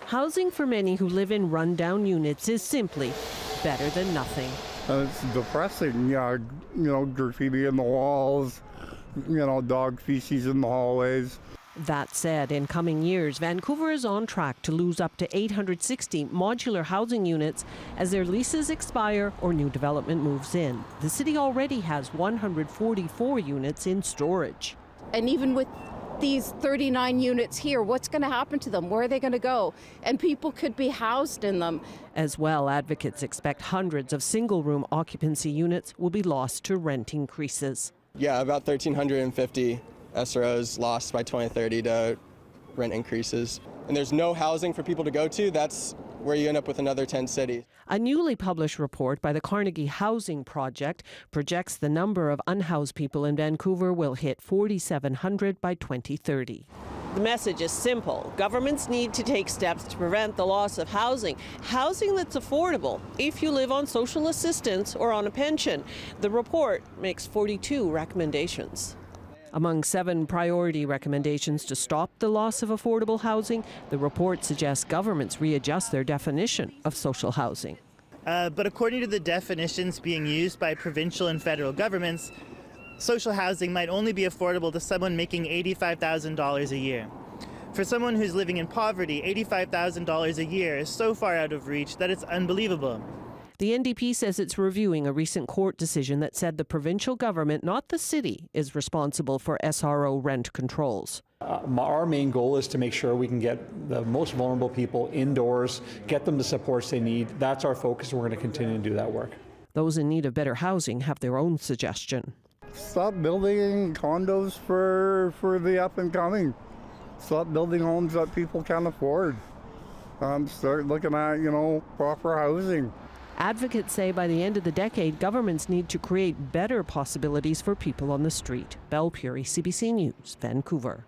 Housing for many who live in rundown units is simply better than nothing. It's depressing, graffiti in the walls, dog feces in the hallways. That said, in coming years, Vancouver is on track to lose up to 860 modular housing units as their leases expire or new development moves in. The city already has 144 units in storage. And even with these 39 units here, what's going to happen to them? Where are they going to go? And people could be housed in them. As well, advocates expect hundreds of single-room occupancy units will be lost to rent increases. Yeah, about 1,350 SROs lost by 2030 to rent increases. And there's no housing for people to go to. That's where you end up with another 10 cities. A newly published report by the Carnegie Housing Project projects the number of unhoused people in Vancouver will hit 4,700 by 2030. The message is simple. Governments need to take steps to prevent the loss of housing. Housing that's affordable if you live on social assistance or on a pension. The report makes 42 recommendations. Among 7 priority recommendations to stop the loss of affordable housing, the report suggests governments readjust their definition of social housing. But according to the definitions being used by provincial and federal governments, social housing might only be affordable to someone making $85,000 a year. For someone who's living in poverty, $85,000 a year is so far out of reach that it's unbelievable. The NDP says it's reviewing a recent court decision that said the provincial government, not the city, is responsible for SRO rent controls. Our main goal is to make sure we can get the most vulnerable people indoors, get them the supports they need. That's our focus, and we're going to continue to do that work. Those in need of better housing have their own suggestion. Stop building condos for the up and coming. Stop building homes that people can't afford. Start looking at, proper housing. Advocates say by the end of the decade, governments need to create better possibilities for people on the street. Belle Puri, CBC News, Vancouver.